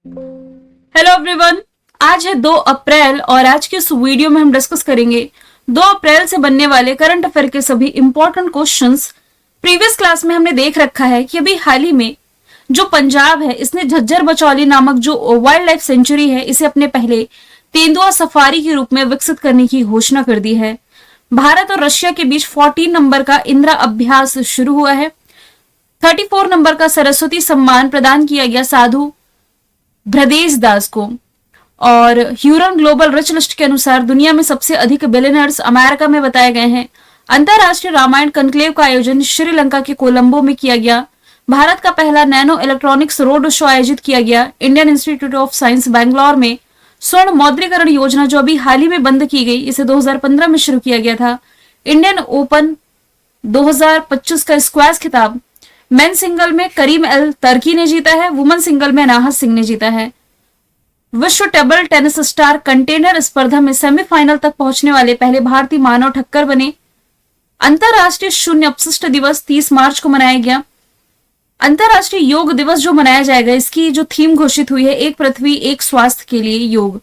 Hello everyone. आज है 2 अप्रैल और आज के इस वीडियो में हम डिस्कस करेंगे 2 अप्रैल से बनने वाले करंट अफेयर के सभी इंपॉर्टेंट क्वेश्चंस। प्रीवियस क्लास में हमने देख रखा है कि अभी हाल ही में जो पंजाब है इसने झज्जर बचौली नामक जो वाइल्ड लाइफ सेंचुरी है इसे अपने पहले तेंदुआ सफारी के रूप में विकसित करने की घोषणा कर दी है। भारत और रशिया के बीच 14 नंबर का इंदिरा अभ्यास शुरू हुआ है। 34 नंबर का सरस्वती सम्मान प्रदान किया गया साधु भ्रदेश दास को। और ह्यूरन ग्लोबल रिच लिस्ट के अनुसार दुनिया में सबसे अधिक बिलियनर्स अमेरिका में बताए गए हैं। अंतरराष्ट्रीय रामायण कनक्लेव का आयोजन श्रीलंका के कोलंबो में किया गया। भारत का पहला नैनो इलेक्ट्रॉनिक्स रोड शो आयोजित किया गया। Indian institute of science Bangalore में स्वर्ण मौद्रीकरण योजना जो अभी हाल ही में बंद की गई, इसे 2015 में शुरू किया गया था। इंडियन ओपन 2025 का स्क्वैश खिताब मेन सिंगल में करीम एल तर्की ने जीता है, वुमेन सिंगल में अनाहत सिंह ने जीता है। विश्व टेबल टेनिस स्टार कंटेनर स्पर्धा में सेमीफाइनल तक पहुंचने वाले पहले भारतीय मानव ठक्कर बने। अंतरराष्ट्रीय शून्य अपशिष्ट दिवस 30 मार्च को मनाया गया। अंतरराष्ट्रीय योग दिवस जो मनाया जाएगा इसकी जो थीम घोषित हुई है, एक पृथ्वी एक स्वास्थ्य के लिए योग।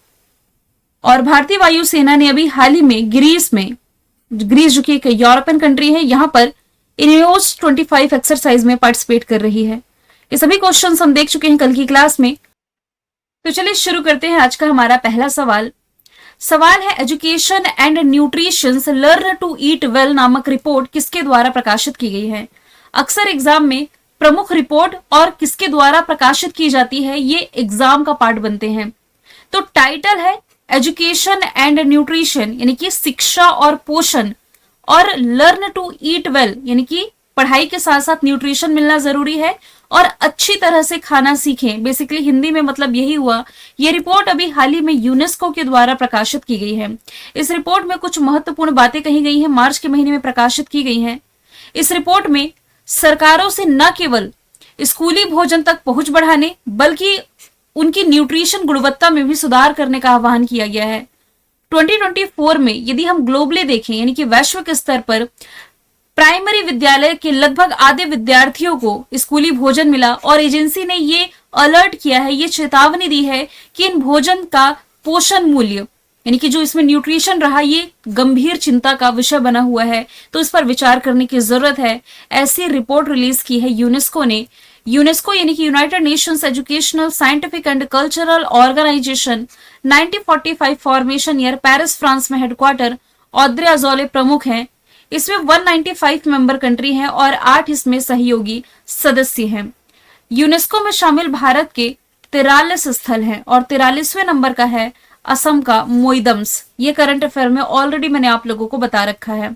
और भारतीय वायुसेना ने अभी हाल ही में ग्रीस जो कि एक यूरोपियन कंट्री है, यहां पर इनियोस 25 एक्सरसाइज में पार्टिसिपेट कर रही है। ये सभी क्वेश्चंस हम देख चुके हैं कल की क्लास में। तो चलिए शुरू करते हैं आज का हमारा पहला सवाल। सवाल है education and nutrition learn to eat well नामक रिपोर्ट किसके द्वारा प्रकाशित की गई है। अक्सर एग्जाम में प्रमुख रिपोर्ट और किसके द्वारा प्रकाशित की जाती है ये एग्जाम का पार्ट बनते हैं। तो टाइटल है एजुकेशन एंड न्यूट्रिशन यानी कि शिक्षा और पोषण, और लर्न टू ईट वेल यानी कि पढ़ाई के साथ साथ न्यूट्रिशन मिलना जरूरी है और अच्छी तरह से खाना सीखें। बेसिकली हिंदी में मतलब यही हुआ। ये रिपोर्ट अभी हाल ही में यूनेस्को के द्वारा प्रकाशित की गई है। इस रिपोर्ट में कुछ महत्वपूर्ण बातें कही गई हैं, मार्च के महीने में प्रकाशित की गई हैं। इस रिपोर्ट में सरकारों से न केवल स्कूली भोजन तक पहुंच बढ़ाने बल्कि उनकी न्यूट्रिशन गुणवत्ता में भी सुधार करने का आह्वान किया गया है। 2024 में यदि हम ग्लोबली देखें यानी कि वैश्विक स्तर पर प्राइमरी विद्यालय के लगभग आधे विद्यार्थियों को स्कूली भोजन मिला और एजेंसी ने ये अलर्ट किया है, ये चेतावनी दी है कि इन भोजन का पोषण मूल्य यानी कि जो इसमें न्यूट्रिशन रहा ये गंभीर चिंता का विषय बना हुआ है, तो इस पर विचार करने की जरूरत है। ऐसी रिपोर्ट रिलीज की है यूनेस्को ने। यूनेस्को यानी कि United Nations educational scientific and cultural organisation 1945 formation year, Paris France में हेडक्वार्टर, ऑद्रे अजौले प्रमुख हैं। इसमें 195 मेंबर कंट्री हैं और 8 इसमें सहयोगी सदस्य हैं। यूनेस्को में शामिल भारत के 43 स्थल हैं और 43वें नंबर का है असम का मोइदम्स। ये करंट अफेयर में ऑलरेडी मैंने आप लोगों को बता रखा है।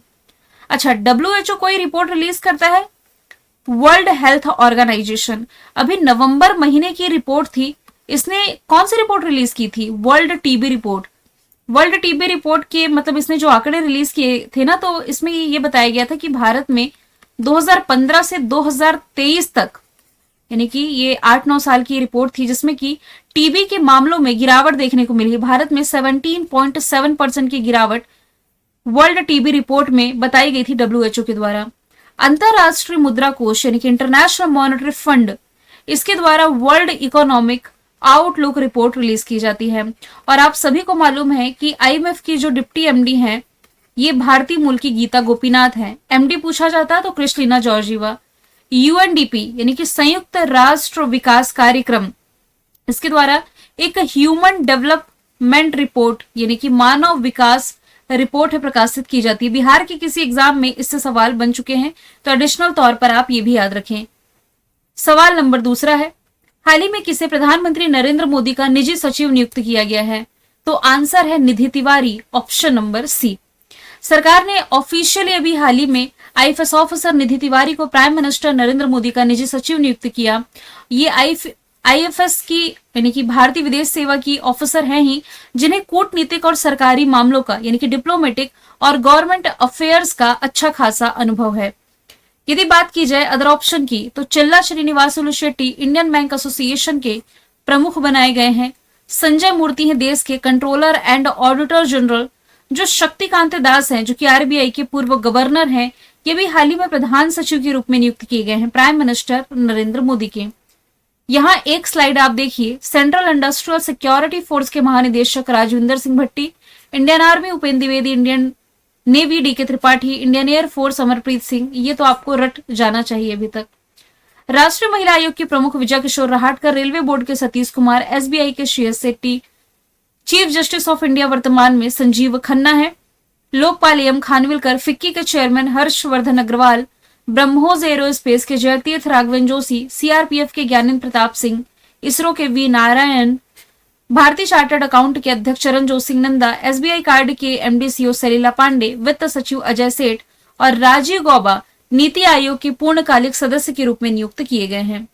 अच्छा, WHO कोई रिपोर्ट रिलीज करता है, वर्ल्ड हेल्थ ऑर्गेनाइजेशन। अभी नवंबर महीने की रिपोर्ट थी, इसने कौन सी रिपोर्ट रिलीज की थी, world TB report. World TB report के मतलब इसने जो आंकड़े रिलीज किए थे ना, तो इसमें ये बताया गया था कि भारत में 2015 से 2023 तक यानी कि ये 8-9 साल की रिपोर्ट थी जिसमें कि टीबी के मामलों में गिरावट देखने को मिली। भारत में 17.7% की गिरावट वर्ल्ड टीबी रिपोर्ट में बताई गई थी WHO के द्वारा। अंतरराष्ट्रीय मुद्रा कोष यानी कि इंटरनेशनल मॉनेटरी फंड, इसके द्वारा world economic outlook report release की जाती है। और आप सभी को मालूम है कि IMF की जो डिप्टी MD हैं ये भारतीय मूल की गीता गोपीनाथ हैं। MD पूछा जाता है तो क्रिस्टलिना जॉर्जीवा। UNDP यानी कि संयुक्त राष्ट्र विकास कार्यक्रम, इसके द्वारा एक ह्यूमन डेवलपमेंट रिपोर्ट यानी कि मानव विकास रिपोर्ट है प्रकाशित की जाती है। बिहार के किसी एग्जाम में इससे सवाल बन चुके हैं तो एडिशनल तौर पर आप ये भी याद रखें। सवाल नंबर दूसरा है, हाल ही में किसे प्रधानमंत्री नरेंद्र मोदी का निजी सचिव नियुक्त किया गया है। तो आंसर है निधि तिवारी, ऑप्शन नंबर सी। सरकार ने ऑफिशियली अभी हाल ही में IFS ऑफिसर निधि तिवारी को प्राइम मिनिस्टर नरेंद्र मोदी का निजी सचिव नियुक्त किया। ये IFS की यानी कि भारतीय विदेश सेवा की ऑफिसर हैं ही जिन्हें कूटनीतिक और सरकारी मामलों का यानी कि डिप्लोमेटिक और गवर्नमेंट अफेयर्स का अच्छा खासा अनुभव है। यदि बात की जाए अदर ऑप्शन की तो चिल्ला Srinivasulu Shetty Indian bank association के प्रमुख बनाए गए हैं। संजय मूर्ति हैं देश के कंट्रोलर एंड ऑडिटर जनरल। जो शक्तिकांत दास हैं जो कि RBI के पूर्व गवर्नर हैं, ये भी हाल ही में प्रधान सचिव के रूप में नियुक्त किए गए हैं प्राइम मिनिस्टर नरेंद्र मोदी के। यहाँ एक स्लाइड आप देखिए, सेंट्रल इंडस्ट्रियल सिक्योरिटी फोर्स के महानिदेशक Rajwinder Singh Bhatti, Indian army Upendra Dwivedi, Indian navy D K Tripathi, Indian air force Amarpreet Singh, ये तो आपको रट जाना चाहिए अभी तक। राष्ट्रीय महिला आयोग के प्रमुख विजय किशोर रहाटकर, रेलवे बोर्ड के सतीश कुमार, एसबीआई के Shreyas Shetty, chief justice of India वर्तमान में संजीव खन्ना है, लोकपाल एम खानविलकर, फिक्की के चेयरमैन हर्षवर्धन अग्रवाल, ब्रह्मोस एरोस्पेस के जयतीर्थ राघवन जोशी, सीआरपीएफ के ज्ञानेंद्र प्रताप सिंह, इसरो के वी नारायण, भारतीय चार्टर्ड अकाउंट के अध्यक्ष चरण जोशी नंदा, एसबीआई कार्ड के एमडी सीओ सलीला पांडे, वित्त सचिव अजय सेठ और राजीव गौबा नीति आयोग के पूर्णकालिक सदस्य के रूप में नियुक्त किए गए हैं।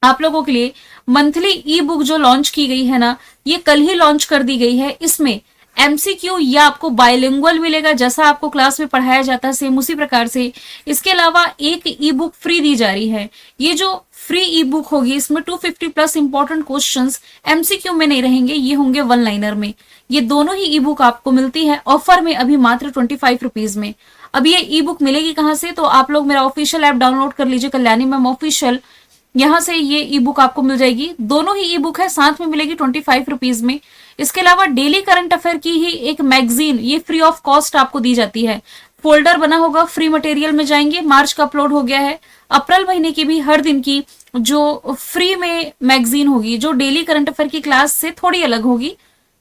आप लोगों के लिए मंथली ई बुक जो लॉन्च की गई है ना, ये कल ही लॉन्च कर दी गई है। इसमें एमसीक्यू या आपको बाइलिंगुअल मिलेगा, जैसा आपको क्लास में पढ़ाया जाता है सेम उसी प्रकार से। इसके अलावा एक ई बुक फ्री दी जा रही है। ये जो फ्री ई बुक होगी इसमें 250 प्लस इंपॉर्टेंट क्वेश्चंस एमसीक्यू में नहीं रहेंगे, ये होंगे वन लाइनर में। ये दोनों ही ई बुक आपको मिलती है ऑफर में अभी मात्र 25 रुपीज में। अब ये ई बुक मिलेगी कहाँ से, तो आप लोग मेरा ऑफिशियल ऐप डाउनलोड कर लीजिए, कल्याणी मैम ऑफिशियल, यहाँ से ये ई बुक आपको मिल जाएगी। दोनों ही ई बुक है, साथ में मिलेगी 25 रुपीज में। इसके अलावा डेली करंट अफेयर की ही एक मैगजीन ये फ्री ऑफ कॉस्ट आपको दी जाती है। फोल्डर बना होगा, फ्री मटेरियल में जाएंगे, मार्च का अपलोड हो गया है। अप्रैल महीने की भी हर दिन की जो फ्री में मैगजीन होगी, जो डेली करंट अफेयर की क्लास से थोड़ी अलग होगी,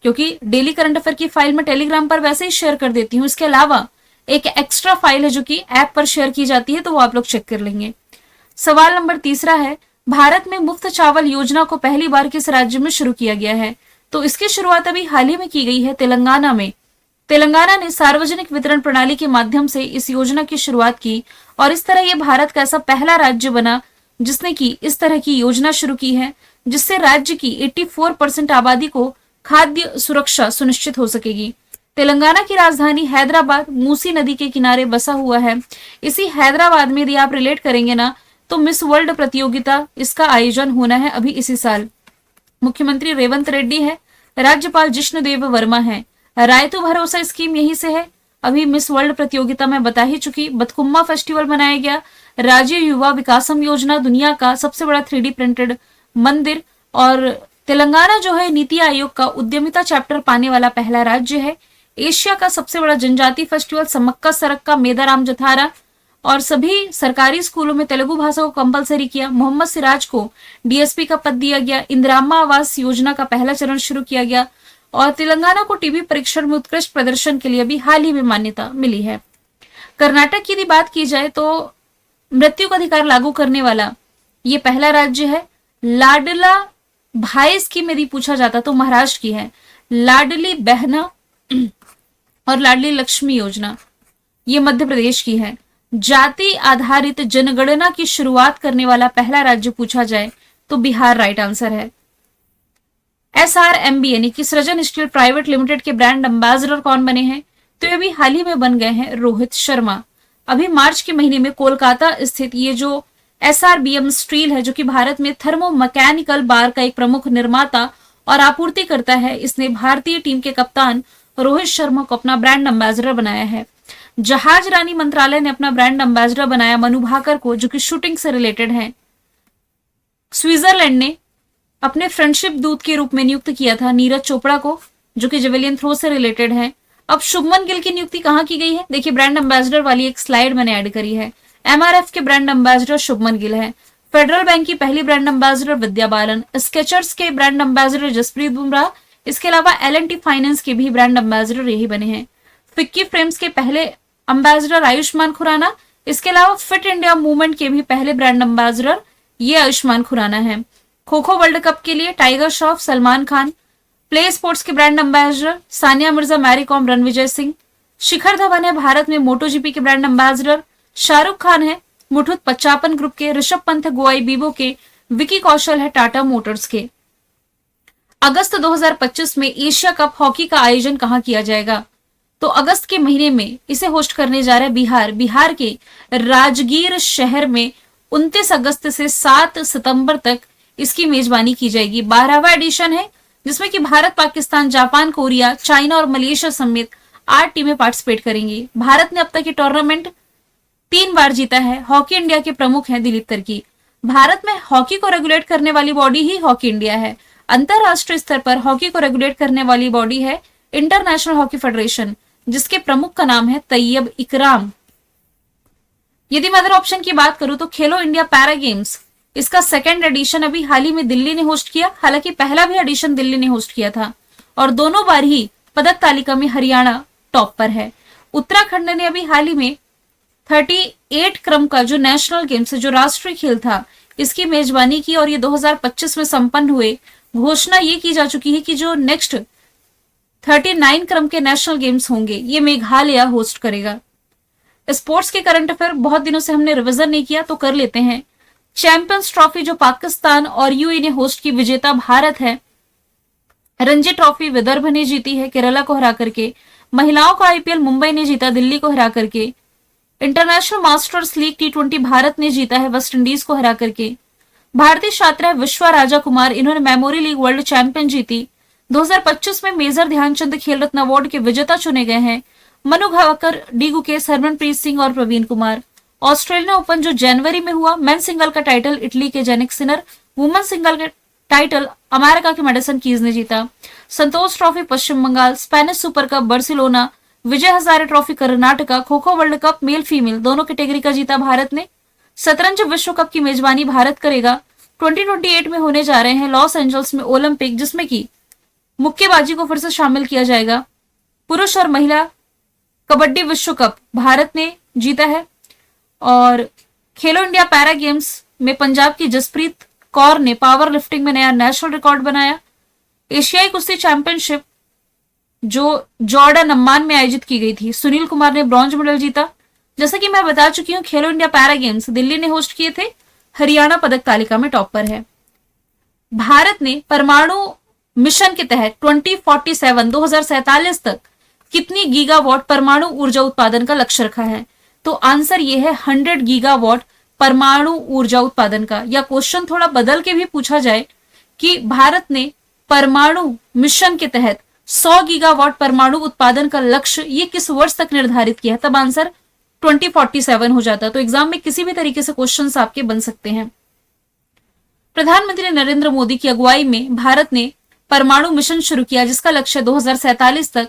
क्योंकि डेली करंट अफेयर की फाइल में टेलीग्राम पर वैसे ही शेयर कर देती हूँ। इसके अलावा एक एक्स्ट्रा फाइल है जो कि ऐप पर शेयर की जाती है, तो वो आप लोग चेक कर लेंगे। सवाल नंबर 3 है, भारत में मुफ्त चावल योजना को पहली बार किस राज्य में शुरू किया गया है? तो इसकी शुरुआत अभी हाल ही में की गई है तेलंगाना में। तेलंगाना ने सार्वजनिक वितरण प्रणाली के माध्यम से इस योजना की शुरुआत की और इस तरह यह भारत का ऐसा पहला राज्य बना जिसने की इस तरह की योजना शुरू की है, जिससे राज्य की 84% आबादी को खाद्य सुरक्षा सुनिश्चित हो सकेगी। तेलंगाना की राजधानी हैदराबाद मूसी नदी के किनारे बसा हुआ है। इसी हैदराबाद में यदि आप रिलेट करेंगे ना, तो मिस वर्ल्ड प्रतियोगिता इसका आयोजन होना है अभी इसी साल। मुख्यमंत्री रेवंत रेड्डी है, राज्यपाल जिष्णुदेव वर्मा है। रायतु भरोसा स्कीम यहीं से है। अभी मिस वर्ल्ड प्रतियोगिता में बता ही चुकी। बतकुम्मा फेस्टिवल मनाया गया। राजीव युवा विकासम योजना दुनिया का सबसे बड़ा 3D प्रिंटेड मंदिर। और तेलंगाना जो है नीति आयोग का उद्यमिता चैप्टर पाने वाला पहला राज्य है। एशिया का सबसे बड़ा जनजाति फेस्टिवल समक्का सरक्का मेदाराम जथारा। और सभी सरकारी स्कूलों में तेलुगु भाषा को कंपलसरी किया। मोहम्मद सिराज को डीएसपी का पद दिया गया। इंदिराम्मा आवास योजना का पहला चरण शुरू किया गया और तेलंगाना को टीबी परीक्षण में उत्कृष्ट प्रदर्शन के लिए भी हाल ही में मान्यता मिली है। कर्नाटक की यदि बात की जाए तो मृत्यु का अधिकार लागू करने वाला ये पहला राज्य है। लाडला भाई स्कीम यदि पूछा जाता तो महाराष्ट्र की है। लाडली बहना और लाडली लक्ष्मी योजना ये मध्य प्रदेश की है। जाति आधारित जनगणना की शुरुआत करने वाला पहला राज्य पूछा जाए तो बिहार राइट आंसर है। SRMB यानी कि सृजन स्टील प्राइवेट लिमिटेड के ब्रांड एम्बेसडर कौन बने हैं? तो ये भी हाल ही में बन गए हैं रोहित शर्मा। अभी मार्च के महीने में कोलकाता स्थित ये जो SRBM स्टील है, जो कि भारत में थर्मो मैकेनिकल बार का एक प्रमुख निर्माता और आपूर्ति करता है, इसने भारतीय टीम के कप्तान रोहित शर्मा को अपना ब्रांड एम्बेसडर बनाया है। जहाज रानी मंत्रालय ने अपना ब्रांड एम्बेसडर बनाया मनु भाकर को, जो कि शूटिंग से रिलेटेड है। स्विट्जरलैंड ने अपने फ्रेंडशिप दूत के रूप में नियुक्त किया था नीरज चोपड़ा को, जो कि जेवेलियन थ्रो से रिलेटेड है। अब शुभमन गिल की नियुक्ति कहाँ की गई है? देखिए ब्रांड एम्बेसडर वाली एक स्लाइड मैंने ऐड करी है। MRF के ब्रांड एम्बेसडर शुभमन गिल है। फेडरल बैंक की पहली brand ambassador Vidya Balan. Skechers के ब्रांड एम्बेसडर जसप्रीत बुमराह। इसके अलावा L&T फाइनेंस के भी ब्रांड एम्बेसडर यही बने हैं। फिक्की फ्रेम्स के पहले एम्बेसडर आयुष्मान खुराना। इसके अलावा फिट इंडिया मूवमेंट के भी पहले ब्रांड एम्बेसडर ये आयुष्मान खुराना है। खो खो वर्ल्ड कप के लिए टाइगर श्रॉफ सलमान खान। प्ले स्पोर्ट्स के ब्रांड एम्बेसडर सानिया मिर्जा, मैरी कॉम, रणविजय सिंह। शिखर धवन है भारत में MotoGP के ब्रांड एम्बेसडर। शाहरुख खान है मुठुत पच्चापन ग्रुप के। ऋषभ पंत है गोवाई बीबो के। विकी कौशल है टाटा मोटर्स के। अगस्त 2025 में एशिया कप हॉकी का आयोजन कहाँ किया जाएगा? तो अगस्त के महीने में इसे होस्ट करने जा रहा है बिहार। बिहार के राजगीर शहर में 29 अगस्त से 7 सितंबर तक इसकी मेजबानी की जाएगी। 12वां एडिशन है जिसमें कि Bharat, Pakistan, Japan, Korea, China और मलेशिया समेत 8 टीमें पार्टिसिपेट करेंगी। भारत ने अब तक ये टूर्नामेंट 3 बार जीता है। हॉकी इंडिया के प्रमुख हैं दिलीप तिर्की। भारत में हॉकी को रेगुलेट करने वाली बॉडी ही हॉकी इंडिया है। अंतरराष्ट्रीय स्तर पर हॉकी को रेगुलेट करने वाली बॉडी है इंटरनेशनल हॉकी फेडरेशन, जिसके प्रमुख का नाम है तैयब इकराम। यदि मैं अदर ऑप्शन की बात करूं तो खेलो इंडिया पैरा गेम्स, इसका सेकेंड एडिशन अभी हाल ही में दिल्ली ने होस्ट किया। हालांकि पहला भी एडिशन दिल्ली ने होस्ट किया था और दोनों बार ही पदक तालिका में हरियाणा टॉप पर है। उत्तराखंड ने अभी हाल ही में 38 क्रम का जो नेशनल गेम्स जो राष्ट्रीय खेल था, इसकी मेजबानी की और ये 2025 में संपन्न हुए। घोषणा ये की जा चुकी है कि जो नेक्स्ट 39 क्रम के नेशनल गेम्स होंगे ये मेघालय होस्ट करेगा। स्पोर्ट्स के करंट अफेयर बहुत दिनों से हमने रिवीजन नहीं किया तो कर लेते हैं। चैंपियंस ट्रॉफी जो पाकिस्तान और यूएई ने होस्ट की, विजेता भारत है। रणजी ट्रॉफी विदर्भ ने जीती है केरला को हरा करके। महिलाओं का आईपीएल मुंबई ने जीता दिल्ली को हरा करके। International masters league T20 Bharat ने जीता है वेस्ट इंडीज को हरा करके। भारतीय छात्रा है विश्वा राजा कुमार, इन्होंने मेमोरी लीग वर्ल्ड चैंपियन जीती। 2025 में मेजर ध्यानचंद खेल रत्न अवार्ड के विजेता चुने गए हैं मनु भाकर, डी गुकेश, हरमनप्रीत सिंह और प्रवीण कुमार। ऑस्ट्रेलियन ओपन जो जनवरी में हुआ, मेन सिंगल का टाइटल इटली के जेनिक सिनर, वुमेन सिंगल का टाइटल अमेरिका के मेडिसन कीज ने जीता। Santosh Trophy Paschim Bangal, Spanish Super Cup Barcelona, Vijay Hazare Trophy Karnataka, kho kho World Cup male female दोनों कैटेगरी का जीता भारत ने। शतरंज विश्व कप की मेजबानी भारत करेगा। 2028 में होने जा रहे हैं लॉस एंजल्स में ओलंपिक, जिसमें कि मुक्केबाजी को फिर से शामिल किया जाएगा। पुरुष और महिला कबड्डी विश्व कप भारत ने जीता है। और खेलो इंडिया पैरा गेम्स में पंजाब की जसप्रीत कौर ने पावर लिफ्टिंग में नया नेशनल रिकॉर्ड बनाया। एशियाई कुश्ती चैंपियनशिप जो जॉर्डन अम्मान में आयोजित की गई थी, सुनील कुमार ने ब्रॉन्ज मेडल जीता। जैसा कि मैं बता चुकी हूँ, खेलो इंडिया पैरा गेम्स दिल्ली ने होस्ट किए थे, हरियाणा पदक तालिका में टॉप पर है। भारत ने परमाणु मिशन के तहत 2047 तक कितनी गीगावाट परमाणु ऊर्जा उत्पादन का लक्ष्य रखा है? तो आंसर ये है 100 गीगावाट परमाणु ऊर्जा उत्पादन का। या क्वेश्चन थोड़ा बदल के भी पूछा जाए कि भारत ने परमाणु मिशन के तहत 100 गीगावाट परमाणु उत्पादन का लक्ष्य ये किस वर्ष तक निर्धारित किया है, तब आंसर 2047 हो जाता। तो एग्जाम में किसी भी तरीके से क्वेश्चंस आपके बन सकते हैं। प्रधानमंत्री नरेंद्र मोदी की अगुवाई में भारत ने परमाणु मिशन शुरू किया, जिसका लक्ष्य 2047 तक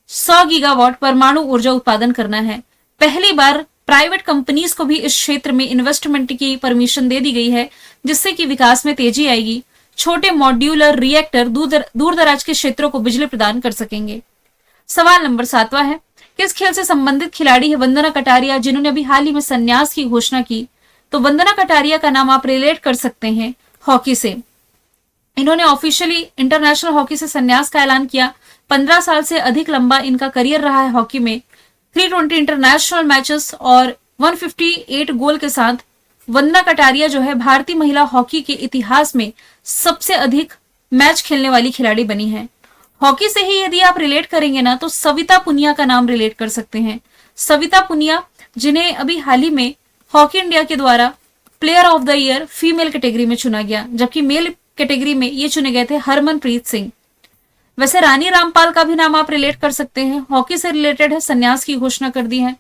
100 गीगावाट परमाणु ऊर्जा उत्पादन करना है। पहली बार प्राइवेट कंपनीज को भी इस क्षेत्र में इन्वेस्टमेंट की परमिशन दे दी गई है, जिससे कि विकास में तेजी आएगी। छोटे मॉड्यूलर रिएक्टर दूर दराज के क्षेत्रों को बिजली प्रदान कर सकेंगे। सवाल नंबर 7वां है, किस खेल से संबंधित खिलाड़ी है वंदना कटारिया, जिन्होंने अभी हाल ही में संन्यास की घोषणा की? तो वंदना कटारिया का नाम आप रिलेट कर सकते हैं हॉकी से। इन्होंने ऑफिशियली इंटरनेशनल हॉकी से संन्यास का ऐलान किया। 15 साल से अधिक लंबा इनका करियर रहा है हॉकी में। 320 इंटरनेशनल मैचेस और 158 गोल के साथ वंदना कटारिया जो है भारतीय महिला हॉकी के इतिहास में सबसे अधिक मैच खेलने वाली खिलाड़ी बनी है। हॉकी से ही यदि आप रिलेट करेंगे ना, तो सविता पुनिया का नाम रिलेट कर सकते हैं। सविता पुनिया, जिन्हें अभी हाल ही में हॉकी इंडिया के द्वारा player of the year female category में चुना गया, जबकि मेल कैटेगरी में ये चुने गए थे हरमनप्रीत सिंह। वैसे रानी रामपाल का भी नाम आप रिलेट कर सकते हैं, हॉकी से रिलेटेड है, संन्यास की घोषणा कर दी है।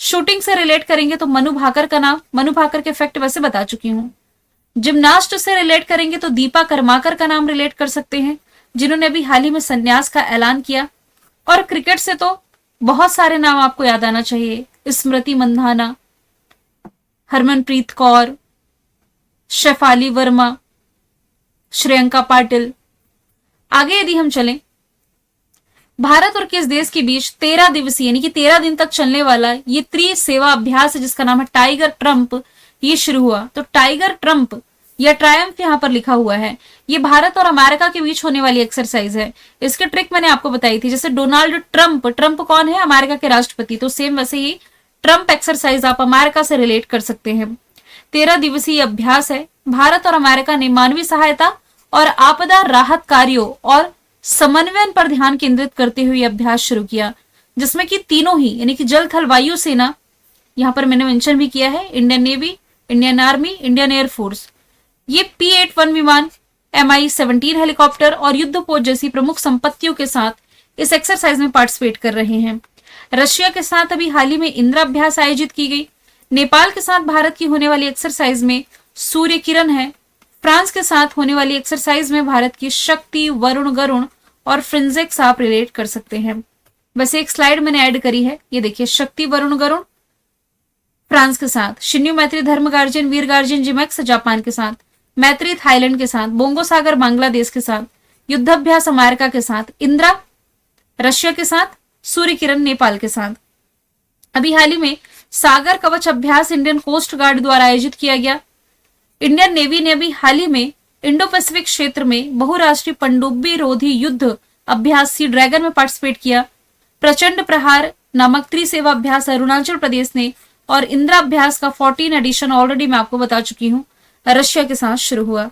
शूटिंग से रिलेट करेंगे तो मनु भाकर का नाम, मनु भाकर के फैक्ट वैसे बता चुकी हूं। जिम्नास्ट से रिलेट करेंगे तो दीपा कर्माकर का नाम रिलेट कर सकते हैं, जिन्होंने अभी हाल ही में संन्यास का ऐलान किया। और क्रिकेट से तो बहुत सारे नाम आपको याद आना चाहिए, स्मृति मंधाना, हरमनप्रीत कौर, शेफाली वर्मा, श्रेयंका पाटिल। आगे यदि हम चलें, भारत और किस देश के बीच 13 दिवसीय यानी कि 13 दिन तक चलने वाला ये त्रिसेवा अभ्यास है, जिसका नाम है टाइगर ट्रंप, ये शुरू हुआ। तो टाइगर ट्रंप या ट्रायम्फ यहाँ पर लिखा हुआ है, ये भारत और अमेरिका के बीच होने वाली एक्सरसाइज है। इसकी ट्रिक मैंने आपको बताई थी। जैसे डोनाल्ड ट्रंप, ट्रंप कौन है? अमेरिका के राष्ट्रपति। तो सेम वैसे ही ट्रंप एक्सरसाइज आप अमेरिका से रिलेट कर सकते हैं। 13 दिवसीय अभ्यास है। भारत और अमेरिका ने मानवीय सहायता और आपदा राहत कार्यों और समन्वयन पर ध्यान केंद्रित करते हुए अभ्यास शुरू किया, जिसमें कि तीनों ही यानी कि जल थल वायु सेना, यहां पर मैंने मेंशन भी किया है, Indian navy, Indian army, Indian air force, ये P-8 विमान, Mi-17 हेलीकॉप्टर और युद्धपोत जैसी प्रमुख संपत्तियों के साथ इस एक्सरसाइज में पार्टिसिपेट कर रहे हैं। रशिया के साथ अभी हाल ही में इंद्र अभ्यास आयोजित की गई। नेपाल के साथ भारत की होने वाली एक्सरसाइज में सूर्य किरण है। फ्रांस के साथ होने वाली एक्सरसाइज में भारत की शक्ति, वरुण, गरुण और फ्रिंजेक्स आप रिलेट कर सकते हैं। वैसे एक स्लाइड मैंने ऐड करी है, ये देखिए, शक्ति, वरुण, गरुण फ्रांस के साथ, शिन्यू मैत्री, धर्म गार्जियन, वीर गार्जियन, जिमेक्स जापान के साथ, मैत्री थाईलैंड के साथ, बोंगो सागर बांग्लादेश के साथ, युद्धाभ्यास अमेरिका के साथ, इंदिरा रशिया के साथ, सूर्य किरण नेपाल के साथ। अभी हाल ही में सागर कवच अभ्यास इंडियन कोस्ट गार्ड द्वारा आयोजित किया गया। इंडियन नेवी ने अभी हाल ही में इंडो पैसिफिक क्षेत्र में बहुराष्ट्रीय पनडुब्बी रोधी युद्ध अभ्यास सी ड्रैगन में पार्टिसिपेट किया। प्रचंड प्रहार नामक त्रिसेवा अभ्यास अरुणाचल प्रदेश ने, और इंदिरा अभ्यास का 14 एडिशन ऑलरेडी मैं आपको बता चुकी हूँ, रशिया के साथ शुरू हुआ।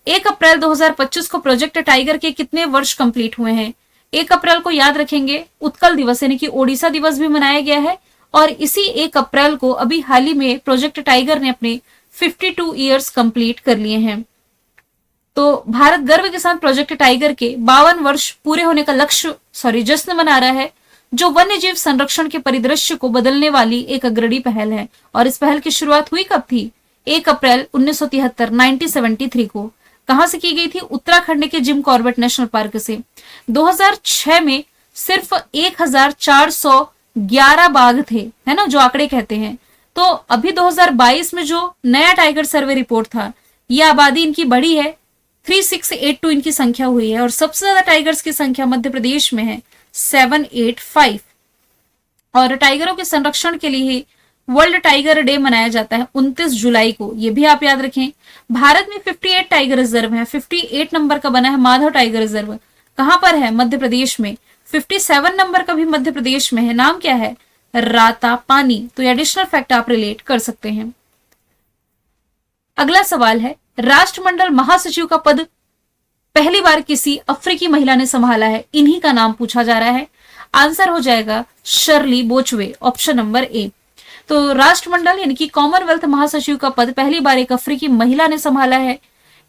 1 अप्रैल 2025 को प्रोजेक्ट टाइगर के कितने वर्ष कंप्लीट हुए हैं? 1 अप्रैल को याद रखेंगे उत्कल दिवस यानी कि ओडिशा दिवस भी मनाया गया है, और इसी 1 अप्रैल को अभी हाल ही में प्रोजेक्ट टाइगर ने अपने 52 ईयर्स कंप्लीट कर लिए हैं। तो भारत गर्व के साथ प्रोजेक्ट टाइगर के 52 वर्ष पूरे होने का जश्न मना रहा है, जो वन्य जीव संरक्षण के परिदृश्य को बदलने वाली एक अग्रणी पहल है। और इस पहल की शुरुआत हुई कब थी? 1 अप्रैल 1973 को। कहां से की गई थी? उत्तराखंड के जिम कॉर्बेट नेशनल पार्क से। 2006 में सिर्फ 1411 बाघ थे, है ना, जो आंकड़े कहते हैं। तो अभी 2022 में जो नया टाइगर सर्वे रिपोर्ट था, यह आबादी इनकी बढ़ी है, 3682 इनकी संख्या हुई है, और सबसे ज्यादा टाइगर्स की संख्या मध्य प्रदेश में है 785। और टाइगरों के संरक्षण के लिए वर्ल्ड टाइगर डे मनाया जाता है 29 जुलाई को, ये भी आप याद रखें। भारत में 58 टाइगर रिजर्व है। 58 नंबर का बना है माधव टाइगर रिजर्व। कहां पर है? मध्य प्रदेश में। 57 नंबर का भी मध्य प्रदेश में है। नाम क्या है? राता पानी। तो एडिशनल फैक्ट आप रिलेट कर सकते हैं। अगला सवाल है, राष्ट्रमंडल महासचिव का पद पहली बार किसी अफ्रीकी महिला ने संभाला है, इन्हीं का नाम पूछा जा रहा है। आंसर हो जाएगा शर्ली बोचवे, ऑप्शन नंबर ए। तो राष्ट्रमंडल यानी कि कॉमनवेल्थ महासचिव का पद पहली बार एक अफ्रीकी महिला ने संभाला है।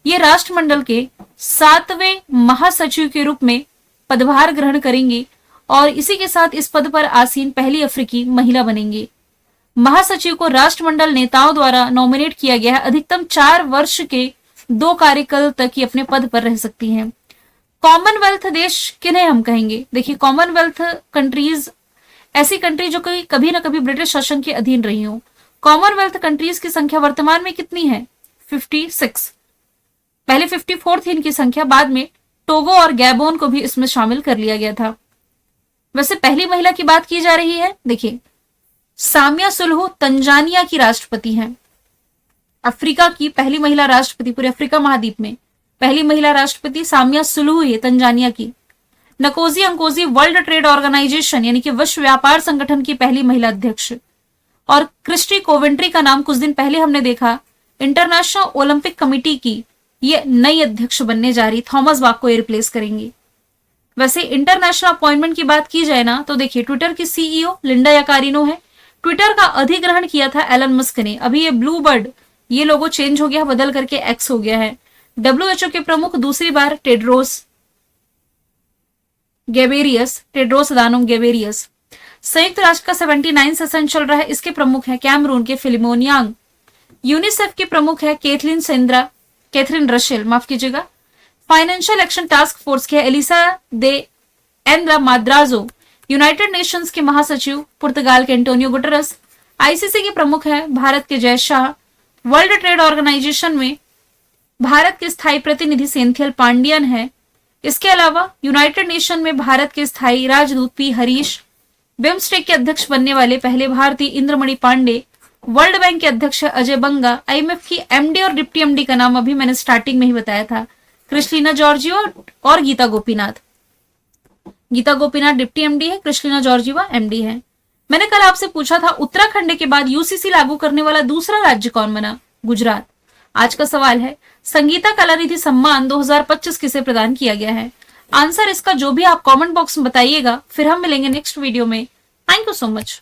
ये राष्ट्रमंडल के 7वें महासचिव के रूप में पदभार ग्रहण करेंगे, और इसी के साथ इस पद पर आसीन पहली अफ्रीकी महिला बनेंगी। महासचिव को राष्ट्रमंडल नेताओं द्वारा नॉमिनेट किया गया है। अधिकतम 4 वर्ष के 2 कार्यकाल तक ही अपने पद पर रह सकती हैं। कॉमनवेल्थ देश किन्हें हम कहेंगे? देखिए, कॉमनवेल्थ कंट्रीज ऐसी कंट्री जो कभी ना कभी ब्रिटिश शासन के अधीन रही हो। कॉमनवेल्थ कंट्रीज की संख्या वर्तमान में कितनी है? 56। पहले 54 थी इनकी संख्या, बाद में टोगो और गैबोन को भी इसमें शामिल कर लिया गया था। वैसे पहली महिला की बात की जा रही है, देखिए, सामिया सुलुहु तंजानिया की राष्ट्रपति हैं। अफ्रीका की पहली महिला राष्ट्रपति, पूरे अफ्रीका महाद्वीप में पहली महिला राष्ट्रपति सामिया सुलुहु है तंजानिया की। नकोजी अंकोजी वर्ल्ड ट्रेड ऑर्गेनाइजेशन यानी कि विश्व व्यापार संगठन की पहली महिला अध्यक्ष। और क्रिस्टी कोवेंट्री का नाम कुछ दिन पहले हमने देखा, इंटरनेशनल ओलंपिक कमेटी की ये नई अध्यक्ष बनने जा रही, थॉमस बाक को ये रिप्लेस करेंगी। वैसे इंटरनेशनल अपॉइंटमेंट की बात की जाए ना, तो देखिए, ट्विटर की सीईओ लिंडा याकारिनो है। ट्विटर का अधिग्रहण किया था एलन मस्क ने। अभी ये ब्लू बर्ड, ये लोगो चेंज हो गया, बदल करके एक्स हो गया है। WHO के प्रमुख दूसरी बार टेड्रोस अदानोम गेबेरियस। संयुक्त राष्ट्र का 79 सेशन चल रहा है, इसके प्रमुख है कैमरून के फिलिमोन यांग। यूनिसेफ के प्रमुख है कैथरीन रशेल, माफ कीजिएगा। फाइनेंशियल एक्शन टास्क फोर्स के एलिसा दे एंड्रा माद्राजो। यूनाइटेड नेशंस के महासचिव पुर्तगाल के एंटोनियो गुटेरस। आईसीसी के प्रमुख है भारत के Jay Shah. World trade organisation में भारत के स्थायी प्रतिनिधि सेंथिल पांडियन है। इसके अलावा यूनाइटेड नेशन में भारत के स्थायी राजदूत पी हरीश। बिम्स्टेक के अध्यक्ष बनने वाले पहले भारतीय इंद्रमणि पांडे। वर्ल्ड बैंक के अध्यक्ष अजय बंगा। आईएमएफ की एमडी और डिप्टी एमडी का नाम अभी मैंने स्टार्टिंग में ही बताया था, क्रिस्टलिना जॉर्जिवा और गीता गोपीनाथ। गीता गोपीनाथ डिप्टी एमडी है, क्रिस्टलिना जॉर्जिवा एमडी है। मैंने कल आपसे पूछा था उत्तराखंड के बाद यूसीसी लागू करने वाला दूसरा राज्य कौन बना? गुजरात। आज का सवाल है, संगीता कलानिधि सम्मान 2025 किसे प्रदान किया गया है? आंसर इसका जो भी आप कमेंट बॉक्स में बताइएगा। फिर हम मिलेंगे नेक्स्ट वीडियो में। Thank you so much.